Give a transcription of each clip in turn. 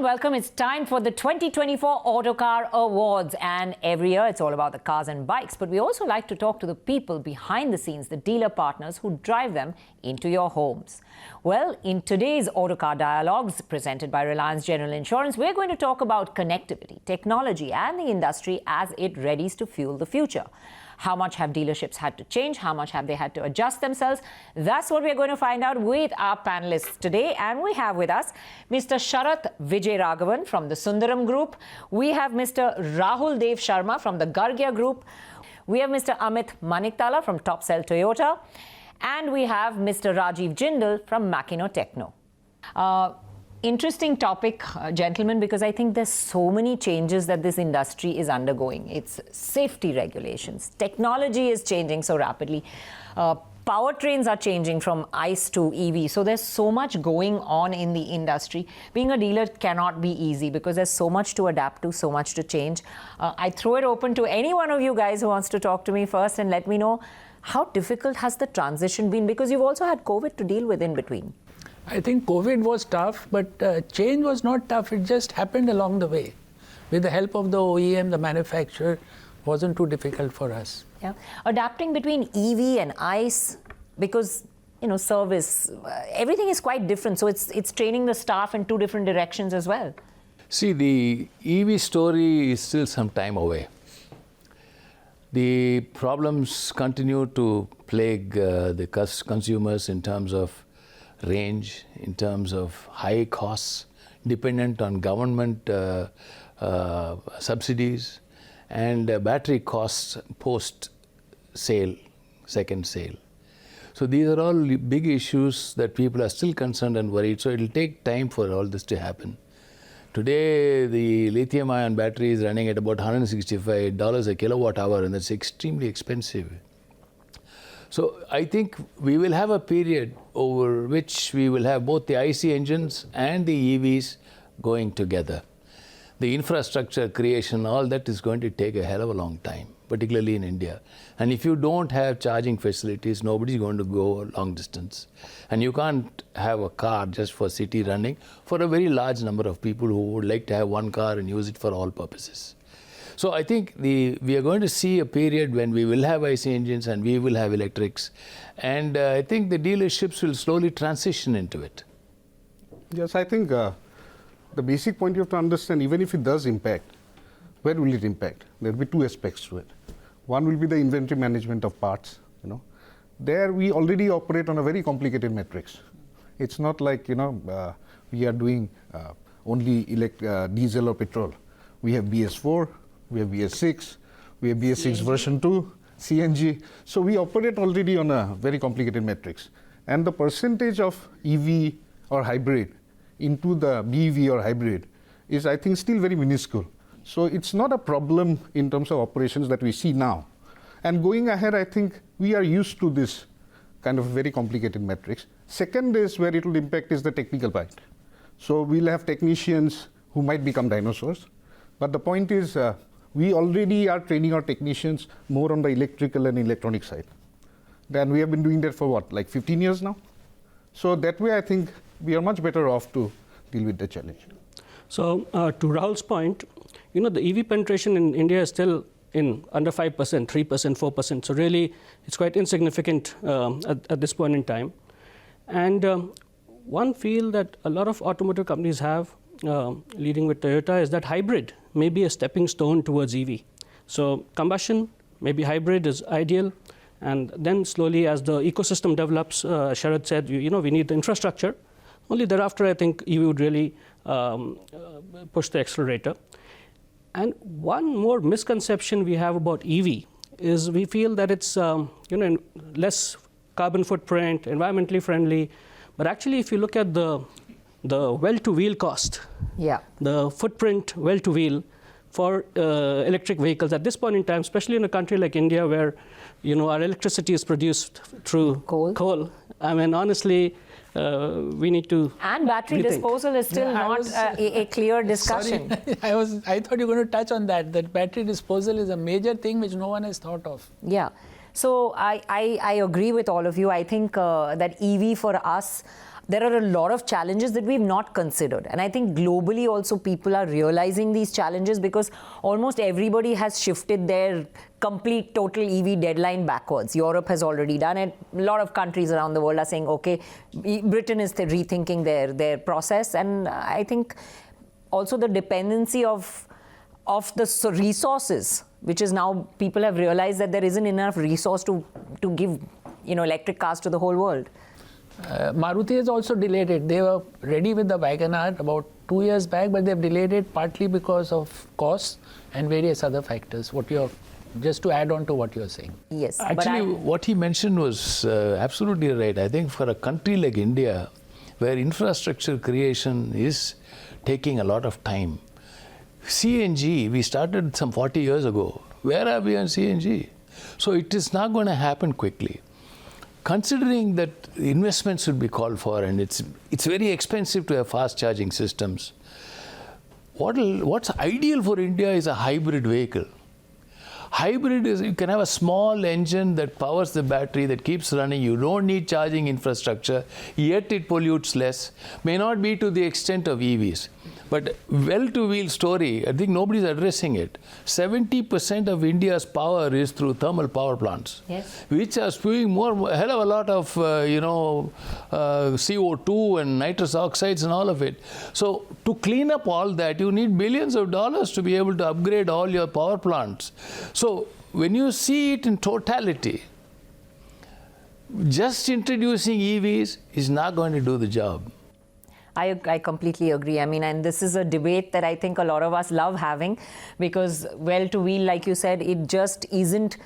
welcome. It's time for the 2024 Autocar Awards, and every year it's all about the cars and bikes, but we also like to talk to the people behind the scenes, the dealer partners who drive them into your homes. Well, in today's Autocar Dialogues, presented by Reliance General Insurance, we're going to talk about connectivity, technology and the industry as it readies to fuel the future. How much have dealerships had to change? How much have they had to adjust themselves? That's what we're going to find out with our panelists today. And we have with us Mr. Sharath Vijay Raghavan from the Sundaram Group. We have Mr. Rahul Dev Sharma from the Gargia Group. We have Mr. Amit Maniktala from Topsell Toyota. And we have Mr. Rajiv Jindal from Makino Techno. Interesting topic, gentlemen, because I think there's so many changes that this industry is undergoing. It's safety regulations. Technology is changing so rapidly. Powertrains are changing from ICE to EV. So there's so much going on in the industry. Being a dealer cannot be easy because there's so much to adapt to, so much to change. I throw it open to any one of you guys who wants to talk to me first and let me know how difficult has the transition been, because you've also had COVID to deal with in between. I think COVID was tough, but change was not tough. It just happened along the way. With the help of the OEM, the manufacturer, wasn't too difficult for us. Yeah, adapting between EV and ICE, because service, everything is quite different. So it's training the staff in two different directions as well. See, the EV story is still some time away. The problems continue to plague the consumers in terms of range, in terms of high costs, dependent on government subsidies, and battery costs post-sale, second sale. So these are all big issues that people are still concerned and worried. So it will take time for all this to happen. Today, the lithium-ion battery is running at about $165 a kilowatt hour, and that's extremely expensive. So I think we will have a period over which we will have both the IC engines and the EVs going together. The infrastructure creation, all that is going to take a hell of a long time, particularly in India. And if you don't have charging facilities, nobody's going to go long distance. And you can't have a car just for city running for a very large number of people who would like to have one car and use it for all purposes. So I think we are going to see a period when we will have IC engines and we will have electrics. And I think the dealerships will slowly transition into it. Yes, I think the basic point you have to understand, even if it does impact, where will it impact? There will be two aspects to it. One will be the inventory management of parts. There we already operate on a very complicated matrix. It's not like we are doing only diesel or petrol. We have BS4. We have BS6, we have BS6 version 2, CNG. So we operate already on a very complicated matrix. And the percentage of EV or hybrid into the BEV or hybrid is, I think, still very minuscule. So it's not a problem in terms of operations that we see now. And going ahead, I think we are used to this kind of very complicated matrix. Second is where it will impact is the technical part. So we'll have technicians who might become dinosaurs. But the point is, we already are training our technicians more on the electrical and electronic side. Then we have been doing that for what, like 15 years now? So that way, I think we are much better off to deal with the challenge. So to Rahul's point, the EV penetration in India is still in under 5%, 3%, 4%. So really, it's quite insignificant at this point in time. And one feel that a lot of automotive companies have, leading with Toyota, is that hybrid may be a stepping stone towards EV. So combustion, maybe hybrid is ideal. And then slowly as the ecosystem develops, Sharath said, we need the infrastructure. Only thereafter, I think EV would really push the accelerator. And one more misconception we have about EV is we feel that it's less carbon footprint, environmentally friendly. But actually, if you look at the well-to-wheel cost, the footprint well-to-wheel for electric vehicles at this point in time, especially in a country like India where our electricity is produced through coal. I mean, honestly, we need to And battery disposal is still not a clear discussion. Sorry, I thought you were going to touch on that battery disposal is a major thing which no one has thought of. Yeah. So I agree with all of you. I think that EV for us, there are a lot of challenges that we've not considered. And I think globally also people are realizing these challenges because almost everybody has shifted their complete total EV deadline backwards. Europe has already done it. A lot of countries around the world are saying, okay, Britain is rethinking their process. And I think also the dependency of the resources, which is now people have realized that there isn't enough resource to give electric cars to the whole world. Maruti has also delayed it. They were ready with the WagonR about 2 years back, but they've delayed it partly because of costs and various other factors. Just to add on to what you're saying. Yes. Actually, what he mentioned was absolutely right. I think for a country like India, where infrastructure creation is taking a lot of time, CNG, we started some 40 years ago. Where are we on CNG? So it is not going to happen quickly. Considering that investments should be called for and it's very expensive to have fast charging systems, what's ideal for India is a hybrid vehicle. Hybrid is, you can have a small engine that powers the battery, that keeps running. You don't need charging infrastructure, yet it pollutes less. May not be to the extent of EVs. But well-to-wheel story, I think nobody's addressing it. 70% of India's power is through thermal power plants, yes, which are spewing a hell of a lot of CO2 and nitrous oxides and all of it. So to clean up all that, you need billions of dollars to be able to upgrade all your power plants. So when you see it in totality, just introducing EVs is not going to do the job. I completely agree. I mean, and this is a debate that I think a lot of us love having because well-to-wheel, like you said, it just isn't,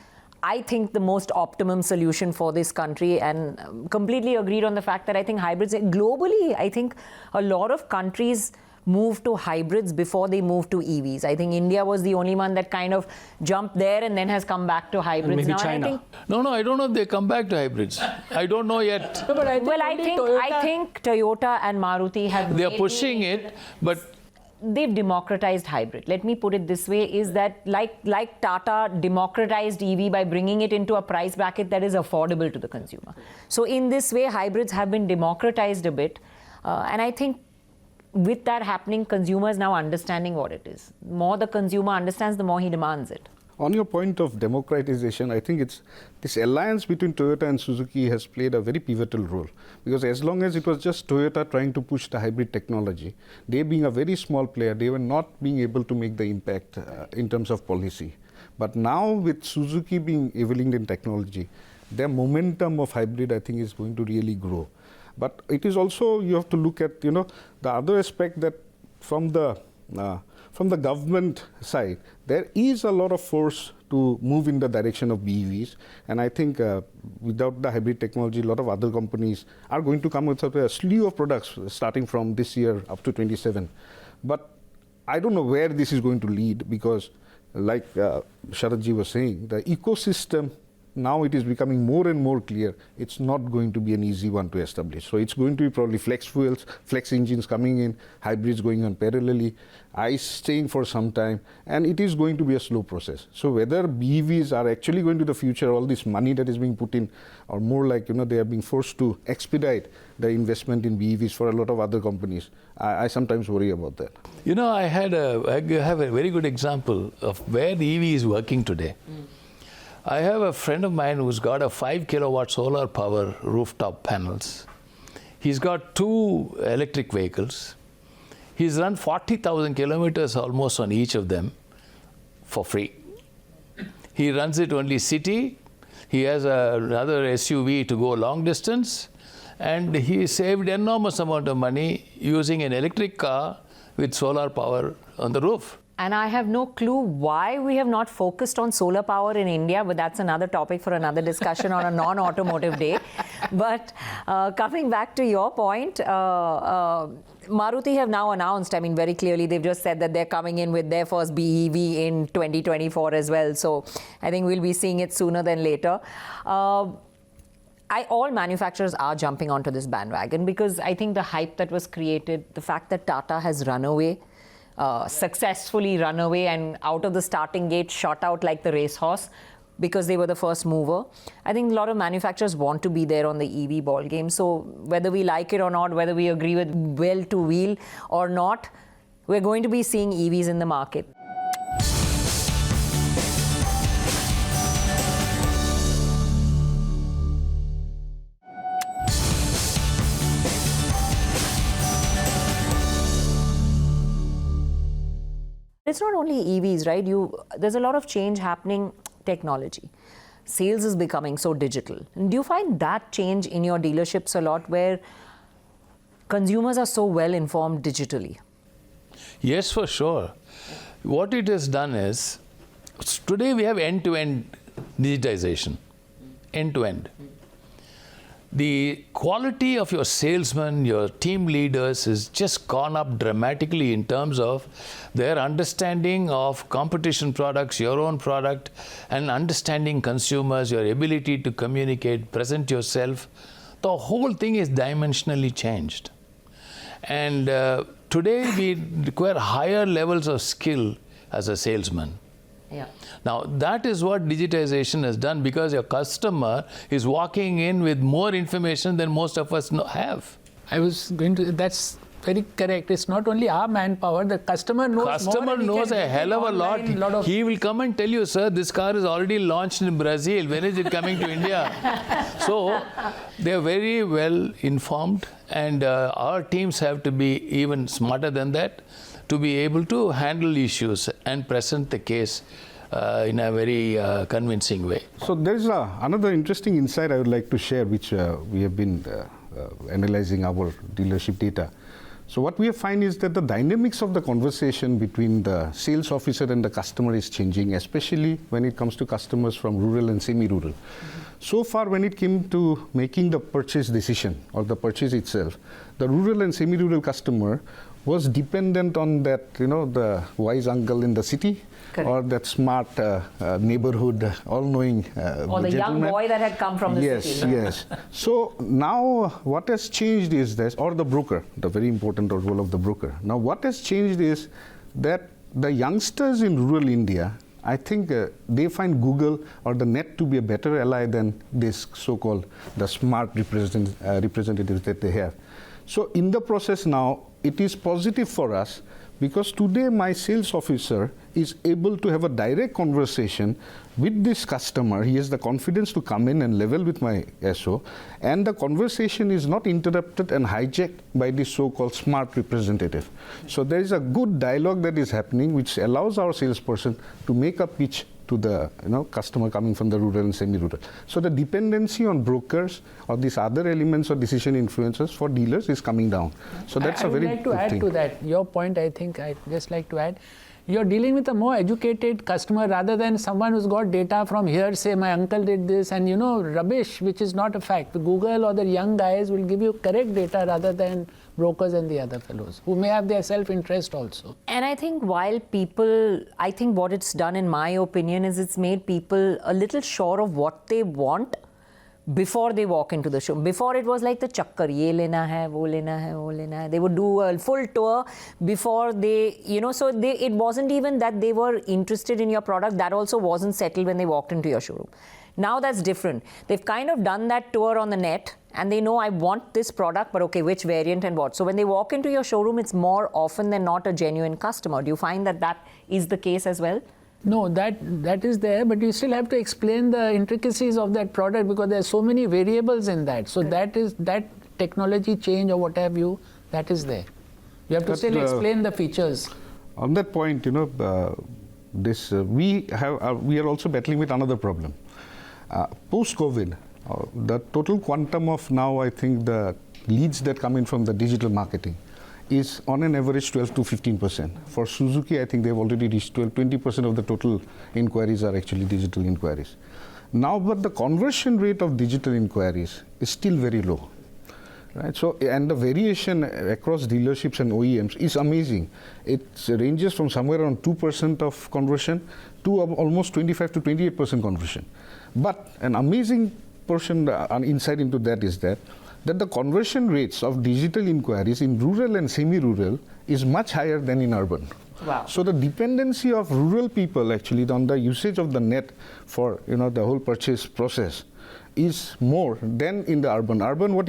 I think, the most optimum solution for this country, and completely agreed on the fact that I think hybrids, globally, I think a lot of countries moved to hybrids before they moved to EVs. I think India was the only one that kind of jumped there and then has come back to hybrids. And maybe now. China. No, I don't know if they come back to hybrids. I don't know yet. No, but I think Toyota and Maruti have. They are pushing it, but they've democratized hybrid. Let me put it this way, is that like Tata democratized EV by bringing it into a price bracket that is affordable to the consumer. So in this way, hybrids have been democratized a bit. And I think with that happening, consumers now understanding what it is. The more the consumer understands, the more he demands it. On your point of democratization, I think this alliance between Toyota and Suzuki has played a very pivotal role, because as long as it was just Toyota trying to push the hybrid technology, they being a very small player, they were not being able to make the impact in terms of policy. But now with Suzuki being evolving in technology, their momentum of hybrid, I think, is going to really grow. But it is also, you have to look at the other aspect, that from the government side, there is a lot of force to move in the direction of BEVs. And I think without the hybrid technology, a lot of other companies are going to come with a slew of products starting from this year up to 27. But I don't know where this is going to lead, because like Sharadji was saying, the ecosystem, now it is becoming more and more clear, it's not going to be an easy one to establish. So it's going to be probably flex fuels, flex engines coming in, hybrids going on parallelly, ICE staying for some time, and it is going to be a slow process. So whether BEVs are actually going to the future, all this money that is being put in, or more like, they are being forced to expedite the investment in BEVs for a lot of other companies, I sometimes worry about that. I have a very good example of where the EV is working today. I have a friend of mine who's got a 5 kilowatt solar power rooftop panels. He's got 2 electric vehicles. He's run 40,000 kilometers almost on each of them for free. He runs it only city. He has another SUV to go long distance. And he saved enormous amount of money using an electric car with solar power on the roof. And I have no clue why we have not focused on solar power in India, but that's another topic for another discussion on a non-automotive day. But coming back to your point, Maruti have now announced, very clearly, they've just said that they're coming in with their first BEV in 2024 as well. So I think we'll be seeing it sooner than later. All manufacturers are jumping onto this bandwagon, because I think the hype that was created, the fact that Tata has run away, successfully run away and out of the starting gate shot out like the racehorse, because they were the first mover. I think a lot of manufacturers want to be there on the EV ball game. So whether we like it or not, whether we agree with well to wheel or not, we're going to be seeing EVs in the market. It's not only EVs, right? There's a lot of change happening, technology. Sales is becoming so digital. And do you find that change in your dealerships a lot, where consumers are so well informed digitally? Yes, for sure. What it has done is, today we have end-to-end digitization, end-to-end. The quality of your salesmen, your team leaders has just gone up dramatically in terms of their understanding of competition products, your own product, and understanding consumers, your ability to communicate, present yourself. The whole thing is dimensionally changed. And today we require higher levels of skill as a salesman. Yeah. Now, that is what digitization has done, because your customer is walking in with more information than most of us have. I was going to, that's very correct. It's not only our manpower, the customer knows more. Customer knows a hell of a lot. He will come and tell you, sir, this car is already launched in Brazil. When is it coming to India? So they are very well informed, and our teams have to be even smarter than that to be able to handle issues and present the case in a very convincing way. So there's another interesting insight I would like to share, which we have been analyzing our dealership data. So what we have found is that the dynamics of the conversation between the sales officer and the customer is changing, especially when it comes to customers from rural and semi-rural. So far, when it came to making the purchase decision or the purchase itself, the rural and semi-rural customer was dependent on that, the wise uncle in the city. Correct. Or that smart neighborhood, all-knowing or the young boy that had come from the city. Yes. So now what has changed is this, or the broker, the very important role of the broker. Now what has changed is that the youngsters in rural India, I think they find Google or the net to be a better ally than this so-called the smart representatives that they have. So in the process now, it is positive for us, because today my sales officer is able to have a direct conversation with this customer. He has the confidence to come in and level with my SO, and the conversation is not interrupted and hijacked by this so-called smart representative. So there is a good dialogue that is happening, which allows our salesperson to make a pitch to the customer coming from the rural and semi-rural. So the dependency on brokers or these other elements or decision influencers for dealers is coming down. So that's a very good thing. I would like to add to that. Your point, I think I'd just like to add. You're dealing with a more educated customer rather than someone who's got data from hearsay, my uncle did this, and rubbish, which is not a fact. The Google or the young guys will give you correct data rather than brokers and the other fellows who may have their self-interest also. And I think I think what it's done, in my opinion, is it's made people a little sure of what they want before they walk into the show. Before it was like the chakkar, ye lena hai, wo lena hai, wo lena hai. They would do a full tour before they, it wasn't even that they were interested in your product. That also wasn't settled when they walked into your showroom. Now that's different. They've kind of done that tour on the net, and they know I want this product, but okay, which variant and what. So when they walk into your showroom, it's more often than not a genuine customer. Do you find that is the case as well? No, that is there, but you still have to explain the intricacies of that product, because there are so many variables in that. So that technology change or what have you, that is there. You have to still explain the features. On that point, we are also battling with another problem. Post-COVID, the total quantum of now, I think, the leads that come in from the digital marketing is on an average 12 to 15%. For Suzuki, I think they've already reached 20% of the total inquiries are actually digital inquiries. Now, but the conversion rate of digital inquiries is still very low. Right? So, and the variation across dealerships and OEMs is amazing. It ranges from somewhere around 2% of conversion to almost 25 to 28% conversion. But an amazing portion, an insight into that is that the conversion rates of digital inquiries in rural and semi-rural is much higher than in urban. Wow. So the dependency of rural people actually on the usage of the net for the whole purchase process is more than in the urban. Urban, what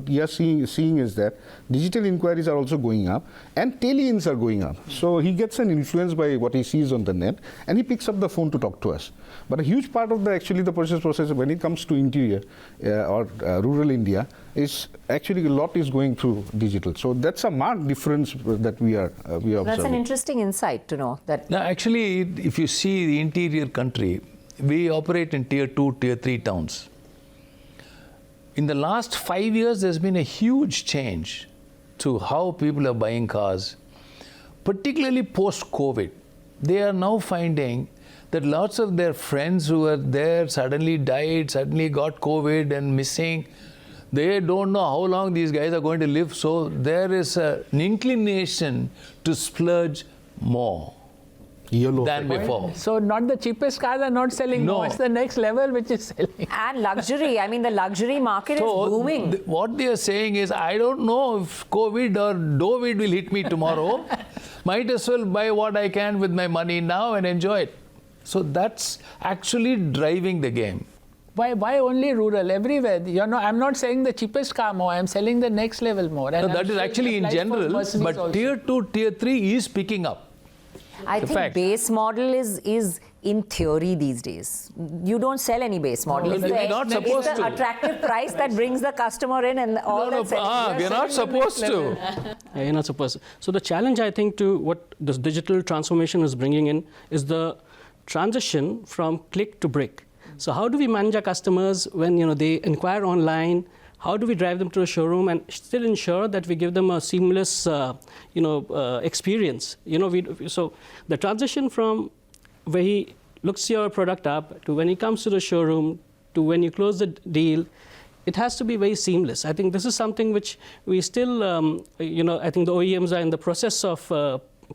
we are seeing is that digital inquiries are also going up and tele-ins are going up. So he gets an influence by what he sees on the net and he picks up the phone to talk to us. But a huge part of the purchase process when it comes to interior or rural India is actually a lot is going through digital. So that's a marked difference that we are observing. That's an interesting insight to know that. Now, actually, if you see the interior country, we operate in tier 2, tier 3 towns. In the last 5 years, there's been a huge change to how people are buying cars, particularly post-COVID. They are now finding that lots of their friends who were there suddenly died, suddenly got COVID and missing. They don't know how long these guys are going to live, so there is an inclination to splurge more than before. So not the cheapest cars are not selling. No. No, it's the next level which is selling. And luxury, I mean, the luxury market is booming. What they are saying is, I don't know if COVID or Dovid will hit me tomorrow. Might as well buy what I can with my money now and enjoy it. So that's actually driving the game. Why only rural? Everywhere. I'm not saying the cheapest car more. I'm selling the next level more. And No, that is actually in general, but tier 2, tier 3 is picking up. I think fact. base model is in theory these days. You don't sell any base model. It's we're not supposed it's the to. attractive price that brings the customer in and all that selling. We're not supposed to. Yeah, you're not supposed to. So the challenge, I think, to what this digital transformation is bringing in is the transition from click to brick. So how do we manage our customers when they inquire online? How do we drive them to a showroom and still ensure that we give them a seamless, experience? So the transition from where he looks your product up to when he comes to the showroom to when you close the deal, it has to be very seamless. I think this is something which we still, I think the OEMs are in the process of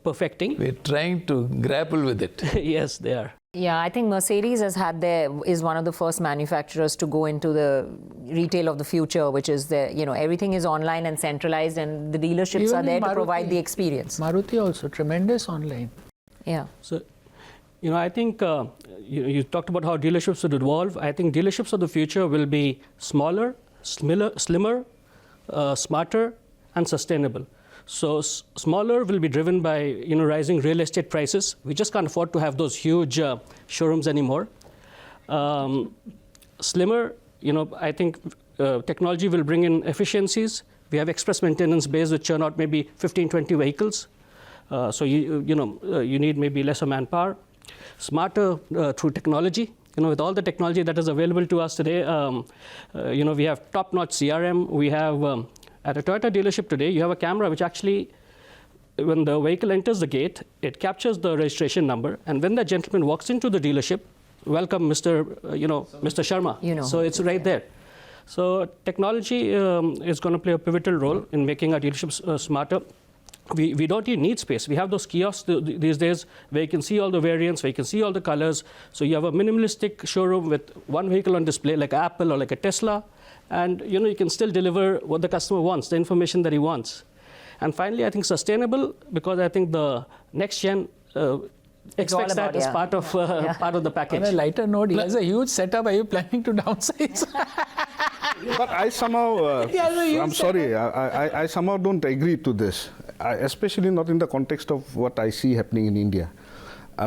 perfecting. We're trying to grapple with it. Yes, they are. Yeah, I think Mercedes is one of the first manufacturers to go into the retail of the future, which is everything is online and centralized, and the dealerships Even are there to Maruti. provide the experience. Maruti also, tremendous online. Yeah. So, I think you talked about how dealerships would evolve. I think dealerships of the future will be smaller, slimmer, smarter, and sustainable. So smaller will be driven by rising real estate prices. We just can't afford to have those huge showrooms anymore. Slimmer, I think technology will bring in efficiencies. We have express maintenance bays which churn out maybe 15, 20 vehicles. So you need maybe lesser manpower. Smarter through technology. With all the technology that is available to us today, we have top-notch CRM. We have at a Toyota dealership today, you have a camera which actually, when the vehicle enters the gate, it captures the registration number, and when the gentleman walks into the dealership, welcome, Mr. Mr. Sharma. So it's right there. So technology is going to play a pivotal role in making our dealerships smarter. We don't even need space. We have those kiosks these days where you can see all the variants, where you can see all the colors. So you have a minimalistic showroom with one vehicle on display, like Apple or like a Tesla. And you can still deliver what the customer wants, the information that he wants. And finally, I think sustainable, because I think the next gen expects that as part of the package. On a lighter note, he has a huge setup. Are you planning to downsize? But I somehow, I'm sorry, I somehow don't agree to this, especially not in the context of what I see happening in India.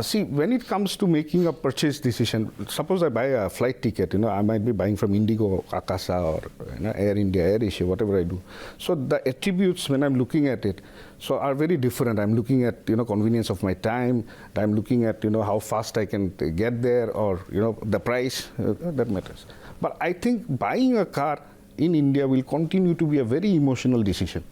See, when it comes to making a purchase decision, suppose I buy a flight ticket, I might be buying from Indigo, Akasa, or Air India, Air Asia, whatever I do. So the attributes when I'm looking at it, are very different. I'm looking at convenience of my time. I'm looking at how fast I can get there, or the price that matters. But I think buying a car in India will continue to be a very emotional decision.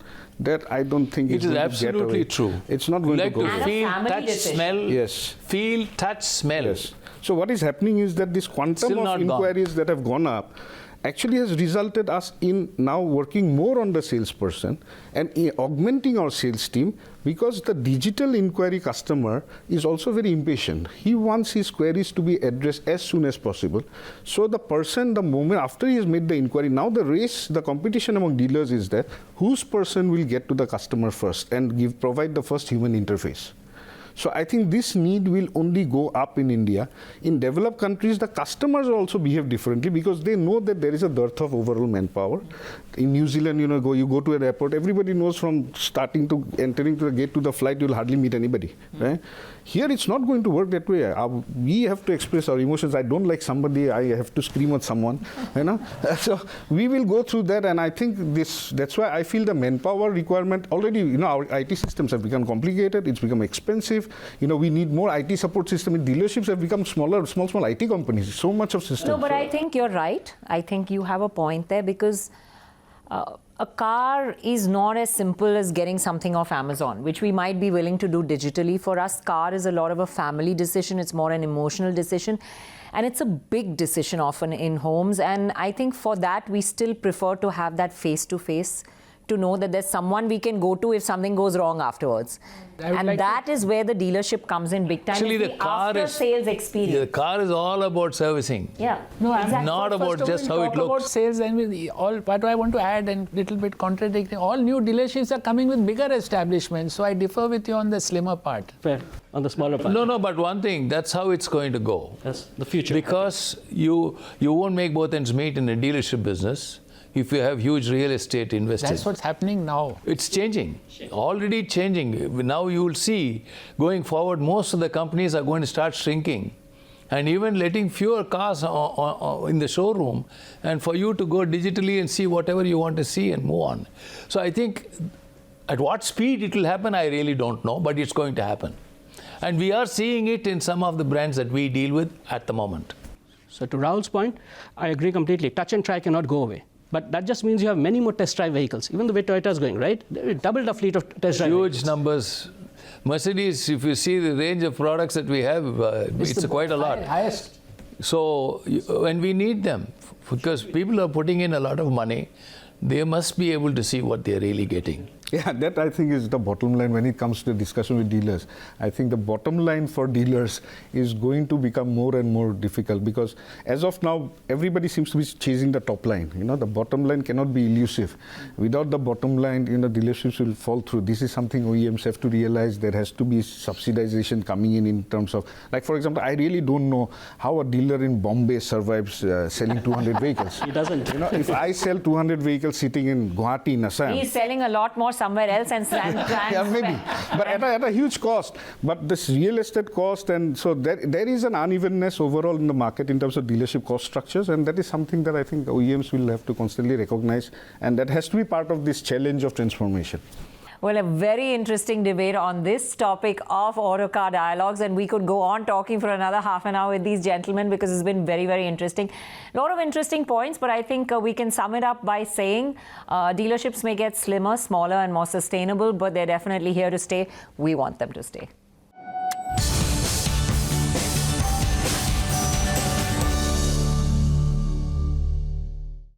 That I don't think it is absolutely true. It's not going to go to feel, touch, smell. Yes. Feel, touch, smell. Yes. So what is happening is that this quantum of inquiries that have gone up actually has resulted us in now working more on the salesperson and augmenting our sales team, because the digital inquiry customer is also very impatient. He wants his queries to be addressed as soon as possible. So the person, the moment after he has made the inquiry, now the race, the competition among dealers is that whose person will get to the customer first and provide the first human interface. So I think this need will only go up in India. In developed countries, the customers also behave differently because they know that there is a dearth of overall manpower. In New Zealand, you go to an airport, everybody knows from starting to entering to the gate to the flight, you'll hardly meet anybody, right? Here, it's not going to work that way. We have to express our emotions. I don't like somebody, I have to scream at someone, So we will go through that, and I think that's why I feel the manpower requirement already, our IT systems have become complicated, it's become expensive. We need more IT support system. In dealerships have become small IT companies, so much of systems. No, but I think you're right. I think you have a point there because a car is not as simple as getting something off Amazon, which we might be willing to do digitally. For us, car is a lot of a family decision. It's more an emotional decision. And it's a big decision often in homes. And I think for that, we still prefer to have that face-to-face to know that there's someone we can go to if something goes wrong afterwards. And that is where the dealership comes in big time. Actually, the car is sales experience. The car is all about servicing. Yeah. No, exactly. Not about just how it looks. About sales and with all, what I want to add and little bit contradicting, all new dealerships are coming with bigger establishments. So I differ with you on the slimmer part. Fair. On the smaller part. No, but one thing, that's how it's going to go. That's the future. Because you won't make both ends meet in a dealership business if you have huge real estate invested. That's what's happening now. It's changing, already changing. Now you will see, going forward, most of the companies are going to start shrinking and even letting fewer cars in the showroom, and for you to go digitally and see whatever you want to see and move on. So I think at what speed it will happen, I really don't know, but it's going to happen. And we are seeing it in some of the brands that we deal with at the moment. So to Rahul's point, I agree completely. Touch and try cannot go away. But that just means you have many more test drive vehicles. Even the way Toyota is going, right? They doubled the fleet of test drive vehicles. Huge numbers. Mercedes, if you see the range of products that we have, it's quite a lot. Highest. So, when we need them, because people are putting in a lot of money, they must be able to see what they're really getting. Yeah, that I think is the bottom line when it comes to the discussion with dealers. I think the bottom line for dealers is going to become more and more difficult because as of now, everybody seems to be chasing the top line. The bottom line cannot be elusive. Without the bottom line, dealerships will fall through. This is something OEMs have to realize. There has to be subsidization coming in terms of, like for example, I really don't know how a dealer in Bombay survives selling 200 vehicles. He doesn't. If I sell 200 vehicles sitting in Guwahati, in Assam. He's selling a lot more somewhere else and yeah, maybe, but at a huge cost. But this real estate cost, and so there is an unevenness overall in the market in terms of dealership cost structures, and that is something that I think OEMs will have to constantly recognize, and that has to be part of this challenge of transformation. Well, a very interesting debate on this topic of Autocar Dialogues, and we could go on talking for another half an hour with these gentlemen because it's been very, very interesting. A lot of interesting points, but I think we can sum it up by saying dealerships may get slimmer, smaller and more sustainable, but they're definitely here to stay. We want them to stay.